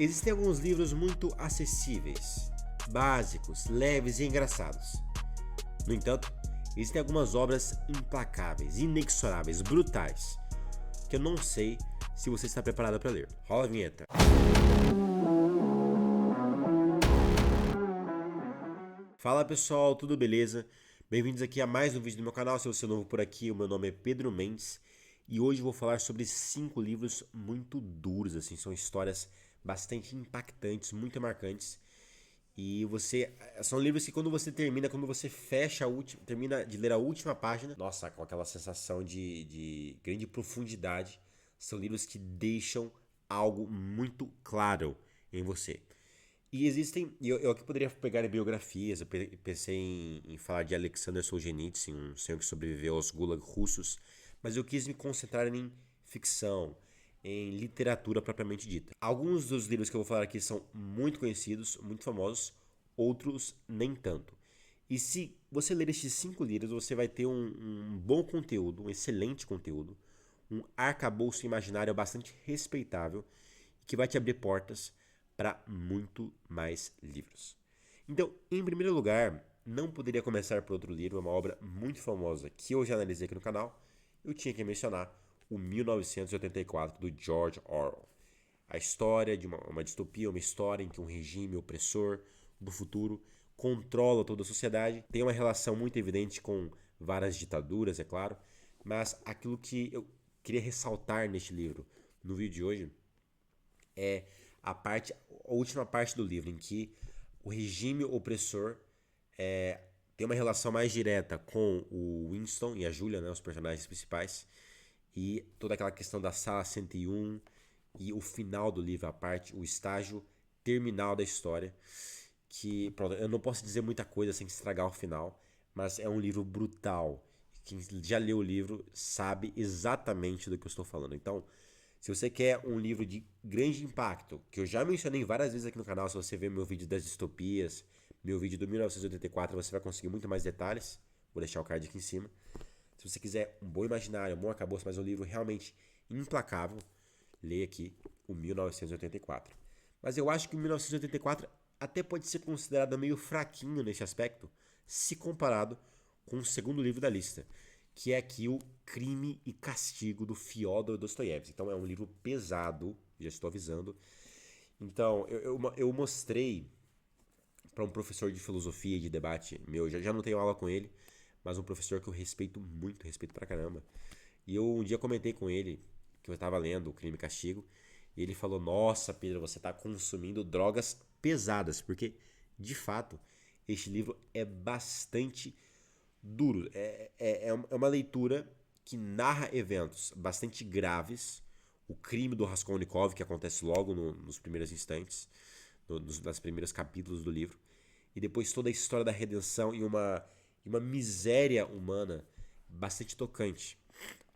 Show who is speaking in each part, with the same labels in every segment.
Speaker 1: Existem alguns livros muito acessíveis, básicos, leves e engraçados. No entanto, existem algumas obras implacáveis, inexoráveis, brutais, que eu não sei se você está preparado para ler. Rola a vinheta. Fala pessoal, tudo beleza? Bem-vindos aqui a mais um vídeo do meu canal. Se você é novo por aqui, o meu nome é Pedro Mendes e hoje eu vou falar sobre 5 livros muito duros, assim, são histórias bastante impactantes, muito marcantes. E são livros que quando você termina, quando você termina de ler a última página, nossa, com aquela sensação de grande profundidade, são livros que deixam algo muito claro em você. E existem, eu aqui poderia pegar biografias, eu pensei em falar de Alexander Solzhenitsyn, um senhor que sobreviveu aos gulag russos, mas eu quis me concentrar em ficção, em literatura propriamente dita. Alguns dos livros que eu vou falar aqui são muito conhecidos, muito famosos, outros nem tanto. E se você ler estes 5 livros, você vai ter um bom conteúdo, um excelente conteúdo, um arcabouço imaginário bastante respeitável, que vai te abrir portas para muito mais livros. Então, em primeiro lugar, não poderia começar por outro livro, uma obra muito famosa que eu já analisei aqui no canal. Eu tinha que mencionar o 1984 do George Orwell. A história de uma distopia, uma história em que um regime opressor do futuro controla toda a sociedade. Tem uma relação muito evidente com várias ditaduras, é claro, mas aquilo que eu queria ressaltar neste livro, no vídeo de hoje, é a última parte do livro, em que o regime opressor tem uma relação mais direta com o Winston e a Julia, né, os personagens principais, e toda aquela questão da Sala 101 e o final do livro, o estágio terminal da história, que pronto, eu não posso dizer muita coisa sem estragar o final, mas é um livro brutal. Quem já leu o livro sabe exatamente do que eu estou falando. Então, se você quer um livro de grande impacto, que eu já mencionei várias vezes aqui no canal, se você ver meu vídeo das distopias, meu vídeo do 1984, você vai conseguir muito mais detalhes. Vou deixar o card aqui em cima. Se você quiser um bom imaginário, um bom arcabouço, mas um livro realmente implacável, leia aqui o 1984. Mas eu acho que o 1984 até pode ser considerado meio fraquinho nesse aspecto, se comparado com o segundo livro da lista, que é aqui o Crime e Castigo do Fyodor Dostoiévski. Então é um livro pesado, já estou avisando. Então eu mostrei para um professor de filosofia e de debate meu, já não tenho aula com ele, mas um professor que eu respeito muito, respeito pra caramba. E eu um dia comentei com ele que eu estava lendo o Crime e Castigo, e ele falou: "Nossa, Pedro, você está consumindo drogas pesadas", porque de fato este livro é bastante duro. É uma leitura que narra eventos bastante graves. O crime do Raskolnikov, que acontece logo nos primeiros instantes, nos primeiros capítulos do livro. E depois toda a história da redenção e uma miséria humana bastante tocante.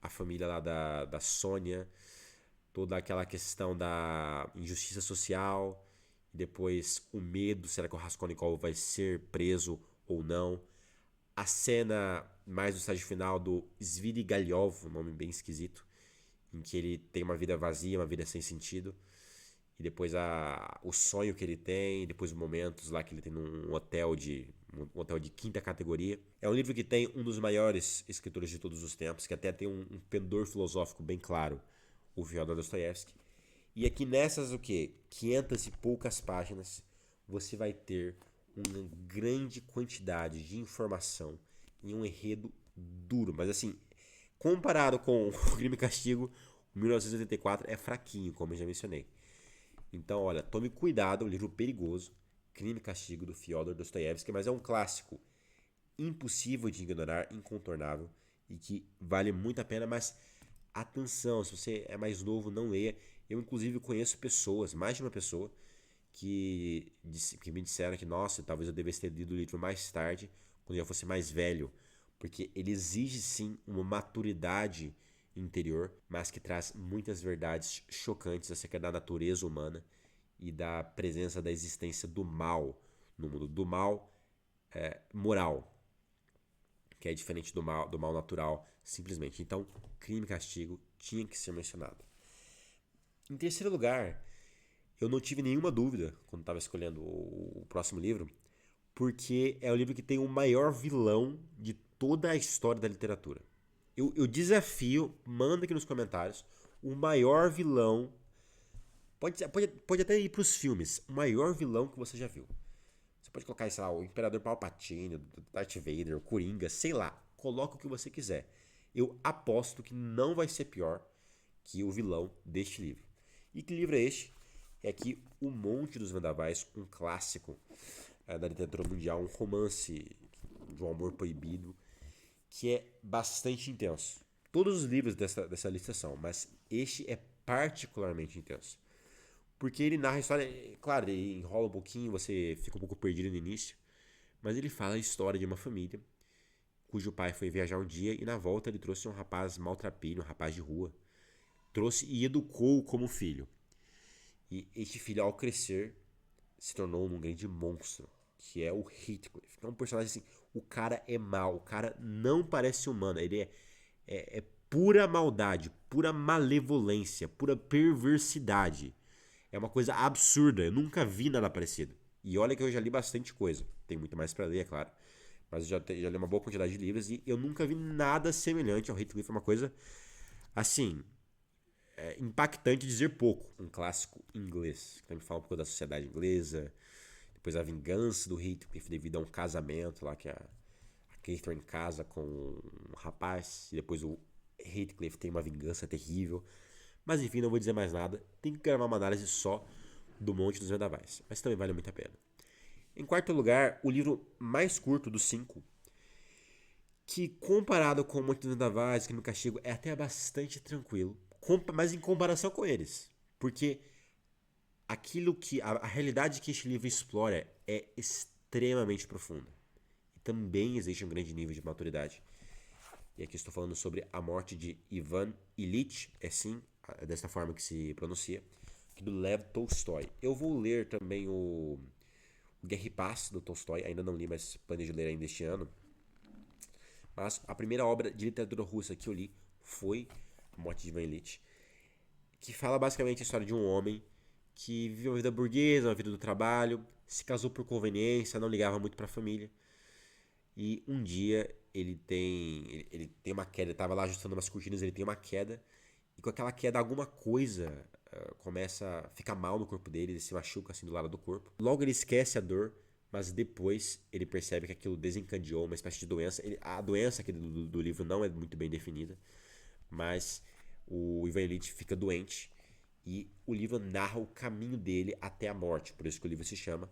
Speaker 1: A família lá da Sônia, toda aquela questão da injustiça social, e depois o medo, será que o Raskolnikov vai ser preso ou não? A cena mais do estágio final do Svidrigailov, um nome bem esquisito, em que ele tem uma vida vazia, uma vida sem sentido, e depois o sonho que ele tem, e depois os momentos lá que ele tem num um hotel de quinta categoria. É um livro que tem um dos maiores escritores de todos os tempos, que até tem um pendor filosófico bem claro, o Fyodor Dostoiévski. E aqui nessas 500 e poucas páginas, você vai ter uma grande quantidade de informação em um enredo duro, mas assim, comparado com o Crime e Castigo, o 1984 é fraquinho, como eu já mencionei. Então, olha, tome cuidado, um livro perigoso, Crime e Castigo do Fyodor Dostoiévski, mas é um clássico impossível de ignorar, incontornável e que vale muito a pena, mas atenção, se você é mais novo, não leia. Eu inclusive conheço pessoas, mais de uma pessoa, que me disseram que, nossa, talvez eu devesse ter lido o livro mais tarde, quando eu fosse mais velho, porque ele exige sim uma maturidade interior, mas que traz muitas verdades chocantes acerca da natureza humana e da presença da existência do mal no mundo, do mal moral, que é diferente do mal natural, simplesmente. Então, Crime e Castigo tinha que ser mencionado. Em terceiro lugar, eu não tive nenhuma dúvida quando estava escolhendo o próximo livro, porque é o livro que tem o maior vilão de toda a história da literatura. Eu desafio, manda aqui nos comentários, o maior vilão, pode até ir para os filmes, o maior vilão que você já viu. Você pode colocar, sei lá, o Imperador Palpatine, o Darth Vader, o Coringa, sei lá, coloca o que você quiser. Eu aposto que não vai ser pior que o vilão deste livro. E que livro é este? É aqui O Monte dos Vendavais, um clássico da literatura mundial, um romance de um amor proibido, que é bastante intenso. Todos os livros dessa lista são, mas este é particularmente intenso. Porque ele narra a história, claro, ele enrola um pouquinho, você fica um pouco perdido no início, mas ele fala a história de uma família cujo pai foi viajar um dia e na volta ele trouxe um rapaz maltrapilho, um rapaz de rua. Trouxe e educou como filho. E este filho, ao crescer, se tornou um grande monstro, que é o Heathcliff. É um personagem assim, o cara é mau, o cara não parece humano, ele é pura maldade, pura malevolência, pura perversidade. É uma coisa absurda, eu nunca vi nada parecido. E olha que eu já li bastante coisa, tem muito mais pra ler, é claro. Mas eu já li uma boa quantidade de livros e eu nunca vi nada semelhante ao Heathcliff. É uma coisa, assim, impactante dizer pouco. Um clássico inglês, que também fala um pouco da sociedade inglesa. Depois a vingança do Heathcliff devido a um casamento lá que a Catherine casa com um rapaz. E depois o Heathcliff tem uma vingança terrível. Mas enfim, não vou dizer mais nada. Tem que gravar uma análise só do Monte dos Vendavais. Mas também vale muito a pena. Em quarto lugar, o livro mais curto dos 5, que comparado com o Monte dos Vendavais, Crime e Castigo, é até bastante tranquilo, mas em comparação com eles. Porque aquilo que a realidade que este livro explora é extremamente profunda. E também existe um grande nível de maturidade. E aqui estou falando sobre a morte de Ivan Ilitch, é sim, é desta forma que se pronuncia, do Lev Tolstói. Eu vou ler também o Guerra e Paz, do Tolstói, ainda não li, mas planejo ler ainda este ano. Mas a primeira obra de literatura russa que eu li foi A Morte de Ivan Ilitch, que fala basicamente a história de um homem que viveu uma vida burguesa, uma vida do trabalho, se casou por conveniência, não ligava muito para a família. E um dia ele tem uma queda, ele estava lá ajustando umas cortinas, ele tem uma queda, e com aquela queda alguma coisa começa a ficar mal no corpo dele, ele se machuca assim do lado do corpo. Logo ele esquece a dor, mas depois ele percebe que aquilo desencadeou uma espécie de doença. A doença aqui do livro não é muito bem definida, mas o Ivan Ilitch fica doente e o livro narra o caminho dele até a morte. Por isso que o livro se chama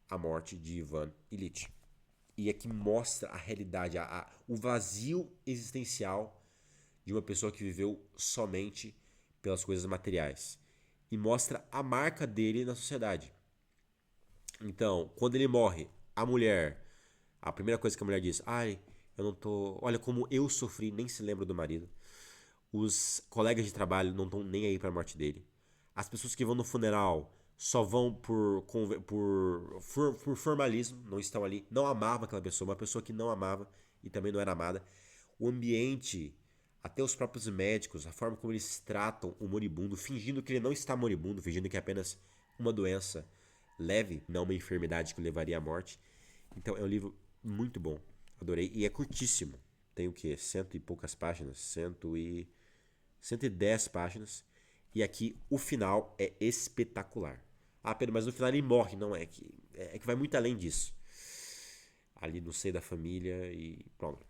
Speaker 1: A Morte de Ivan Ilitch. E aqui mostra a realidade, o vazio existencial de uma pessoa que viveu somente pelas coisas materiais. E mostra a marca dele na sociedade. Então, quando ele morre, a primeira coisa que a mulher diz, ai, eu não tô, olha como eu sofri, nem se lembra do marido. Os colegas de trabalho não estão nem aí para a morte dele. As pessoas que vão no funeral só vão por formalismo, não estão ali, não amavam aquela pessoa, uma pessoa que não amava e também não era amada. O ambiente, até os próprios médicos, a forma como eles tratam o moribundo, fingindo que ele não está moribundo, fingindo que é apenas uma doença leve, não uma enfermidade que o levaria à morte. Então é um livro muito bom, adorei, e é curtíssimo. Tem o que? Cento e poucas páginas, 110 páginas. E aqui o final é espetacular. Ah, Pedro, mas no final ele morre. Não, é que vai muito além disso. Ali no seio da família e pronto.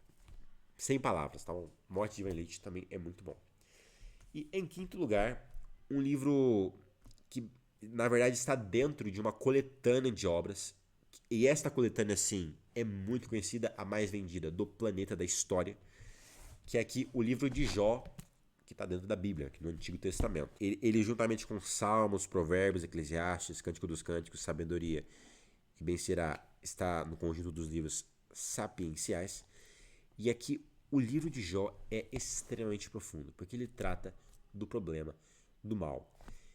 Speaker 1: Sem palavras, tá bom? Morte de Ivan Ilitch também é muito bom. E em quinto lugar, um livro que na verdade está dentro de uma coletânea de obras. E esta coletânea, sim, é muito conhecida, a mais vendida do planeta da história. Que é aqui o livro de Jó, que está dentro da Bíblia, aqui no Antigo Testamento. Ele juntamente com Salmos, Provérbios, Eclesiastes, Cântico dos Cânticos, Sabedoria e Bem Será, está no conjunto dos livros sapienciais. E aqui o livro de Jó é extremamente profundo, porque ele trata do problema do mal.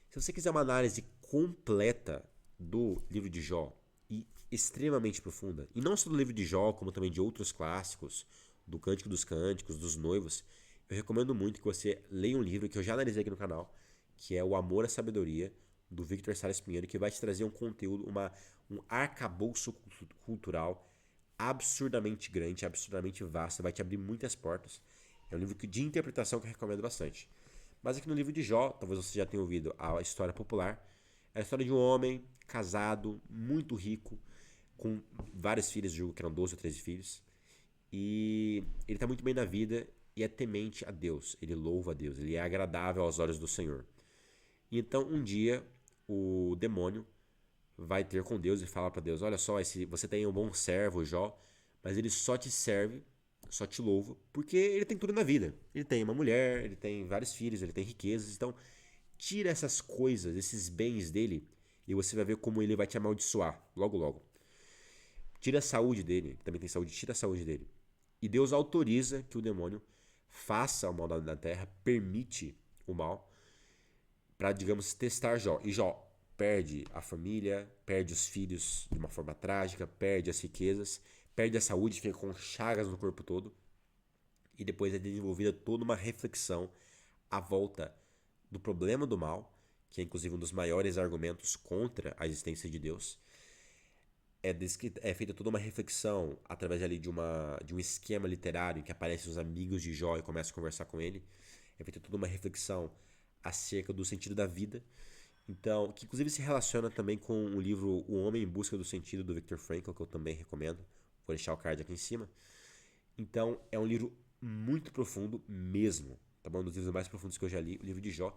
Speaker 1: Se você quiser uma análise completa do livro de Jó, e extremamente profunda, e não só do livro de Jó, como também de outros clássicos, do Cântico dos Cânticos, dos Noivos, eu recomendo muito que você leia um livro que eu já analisei aqui no canal, que é O Amor à Sabedoria, do Victor Salles Pinheiro, que vai te trazer um conteúdo, um arcabouço cultural absurdamente grande, absurdamente vasto, vai te abrir muitas portas. É um livro de interpretação que eu recomendo bastante. Mas aqui no livro de Jó, talvez você já tenha ouvido a história popular, é a história de um homem casado, muito rico, com vários filhos, julgo que eram 12 ou 13 filhos, e ele está muito bem na vida e é temente a Deus, ele louva a Deus, ele é agradável aos olhos do Senhor. E então um dia o demônio vai ter com Deus e fala para Deus: olha só, você tem um bom servo, Jó, mas ele só te serve, só te louva, porque ele tem tudo na vida. Ele tem uma mulher, ele tem vários filhos, ele tem riquezas. Então, tira essas coisas, esses bens dele, e você vai ver como ele vai te amaldiçoar logo logo. Tira a saúde dele, que também tem saúde, tira a saúde dele. E Deus autoriza que o demônio faça o mal na terra, permite o mal, para, digamos, testar Jó. E Jó perde a família, perde os filhos de uma forma trágica, perde as riquezas, perde a saúde, fica com chagas no corpo todo. E depois é desenvolvida toda uma reflexão à volta do problema do mal, que é inclusive um dos maiores argumentos contra a existência de Deus. É feita toda uma reflexão através ali de um esquema literário em que aparecem os amigos de Jó e começam a conversar com ele. É feita toda uma reflexão acerca do sentido da vida. Então, que inclusive se relaciona também com o livro O Homem em Busca do Sentido, do Viktor Frankl, que eu também recomendo. Vou deixar o card aqui em cima. Então, é um livro muito profundo mesmo. Tá bom? Um dos livros mais profundos que eu já li, o livro de Jó.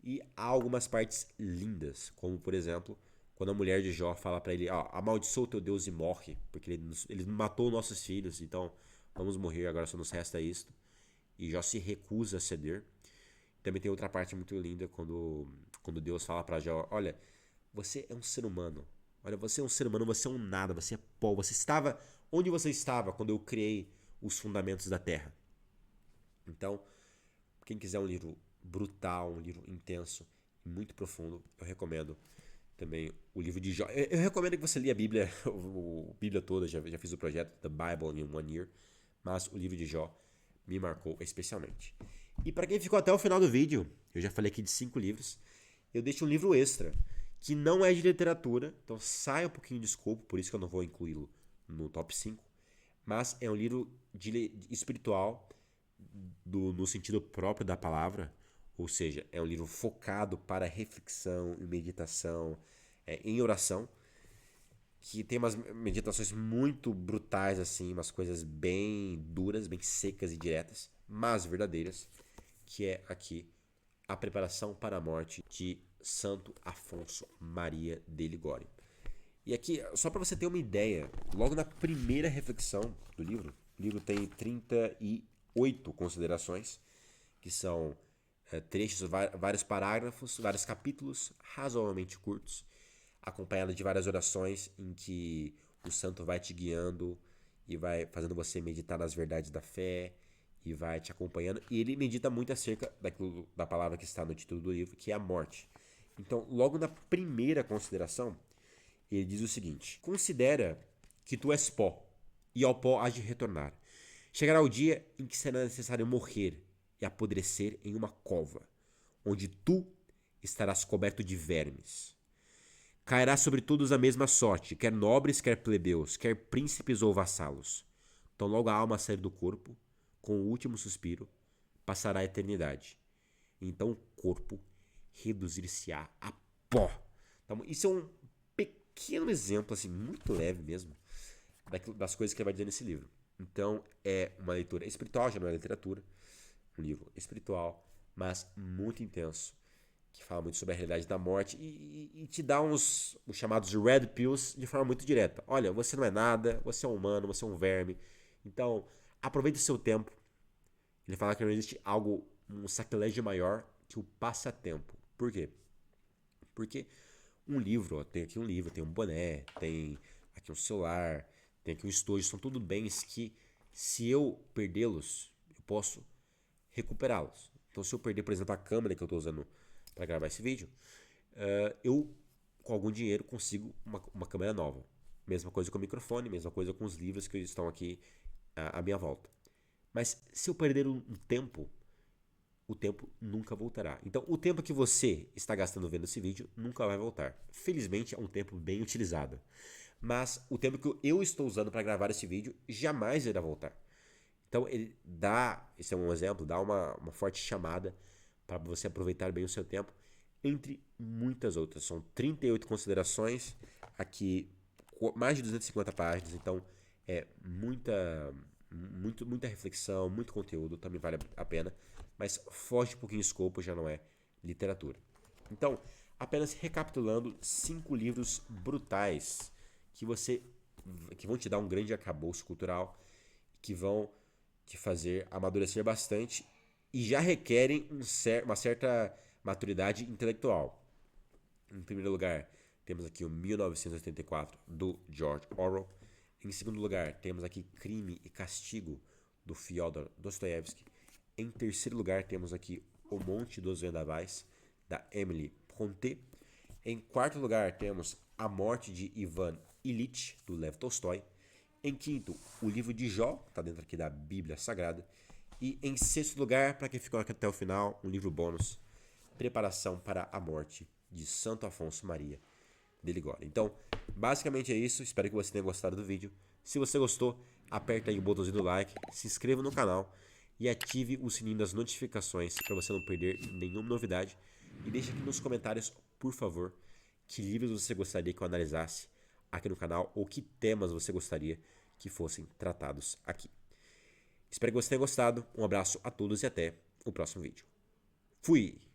Speaker 1: E há algumas partes lindas, como por exemplo, quando a mulher de Jó fala para ele: amaldiçoa o teu Deus e morre, porque ele matou nossos filhos, então vamos morrer, agora só nos resta isto. E Jó se recusa a ceder. Também tem outra parte muito linda quando Deus fala para Jó: olha, você é um ser humano. Olha, você é um ser humano, você é um nada, você é pó. Você estava onde você estava quando eu criei os fundamentos da terra. Então, quem quiser um livro brutal, um livro intenso e muito profundo, eu recomendo também o livro de Jó. Eu recomendo que você leia a Bíblia, a Bíblia toda, já fiz o projeto The Bible in One Year, mas o livro de Jó me marcou especialmente. E para quem ficou até o final do vídeo, eu já falei aqui de 5 livros, eu deixo um livro extra, que não é de literatura, então sai um pouquinho de escopo, por isso que eu não vou incluí-lo no top 5, mas é um livro espiritual, no sentido próprio da palavra, ou seja, é um livro focado para reflexão e meditação, em oração, que tem umas meditações muito brutais, assim, umas coisas bem duras, bem secas e diretas, mas verdadeiras, que é aqui A Preparação para a Morte de Santo Afonso Maria de Ligório. E aqui, só para você ter uma ideia, logo na primeira reflexão do livro, o livro tem 38 considerações, que são trechos, vários parágrafos, vários capítulos razoavelmente curtos, acompanhado de várias orações em que o santo vai te guiando e vai fazendo você meditar nas verdades da fé e vai te acompanhando. E ele medita muito acerca da palavra que está no título do livro, que é a morte. Então, logo na primeira consideração, ele diz o seguinte: considera que tu és pó, e ao pó hás de retornar. Chegará o dia em que será necessário morrer e apodrecer em uma cova, onde tu estarás coberto de vermes. Cairá sobre todos a mesma sorte, quer nobres, quer plebeus, quer príncipes ou vassalos. Então logo a alma sair do corpo, com o último suspiro, passará a eternidade. Então o corpo reduzir-se-á a pó. Então, isso é um pequeno exemplo, assim, muito leve mesmo, das coisas que ele vai dizer nesse livro. Então é uma leitura espiritual, já não é literatura, um livro espiritual, mas muito intenso, que fala muito sobre a realidade da morte e te dá os chamados red pills de forma muito direta. Olha, você não é nada, você é um humano, você é um verme, então aproveite o seu tempo. Ele fala que não existe algo, um sacrilégio maior que o passatempo. Por quê? Porque um livro, ó, tem aqui um livro, tem um boné, tem aqui um celular, tem aqui um estojo, são tudo bens que, se eu perdê-los, eu posso recuperá-los. Então, se eu perder, por exemplo, a câmera que eu estou usando para gravar esse vídeo, eu, com algum dinheiro, consigo uma câmera nova. Mesma coisa com o microfone, mesma coisa com os livros que estão aqui à minha volta. Mas se eu perder um tempo, o tempo nunca voltará. Então, o tempo que você está gastando vendo esse vídeo nunca vai voltar. Felizmente, é um tempo bem utilizado. Mas o tempo que eu estou usando para gravar esse vídeo jamais irá voltar. Então, ele dá, esse é um exemplo, dá uma forte chamada para você aproveitar bem o seu tempo, entre muitas outras. São 38 considerações, aqui mais de 250 páginas, então é muita reflexão, muito conteúdo, também vale a pena, mas foge um pouquinho do escopo, já não é literatura. Então, apenas recapitulando, 5 livros brutais que vão te dar um grande arcabouço cultural, que vão te fazer amadurecer bastante e já requerem uma certa maturidade intelectual. Em primeiro lugar, temos aqui o 1984, do George Orwell. Em segundo lugar, temos aqui Crime e Castigo, do Fyodor Dostoiévski. Em terceiro lugar, temos aqui O Monte dos Vendavais, da Emily Brontë. Em quarto lugar, temos A Morte de Ivan Ilitch, do Lev Tolstói. Em quinto, o livro de Jó, está dentro aqui da Bíblia Sagrada. E em sexto lugar, para quem ficou aqui até o final, um livro bônus, Preparação para a Morte, de Santo Afonso Maria de Ligório. Então, basicamente é isso. Espero que você tenha gostado do vídeo. Se você gostou, aperta aí o botãozinho do like, se inscreva no canal e ative o sininho das notificações para você não perder nenhuma novidade. E deixe aqui nos comentários, por favor, que livros você gostaria que eu analisasse aqui no canal ou que temas você gostaria que fossem tratados aqui. Espero que você tenha gostado. Um abraço a todos e até o próximo vídeo. Fui!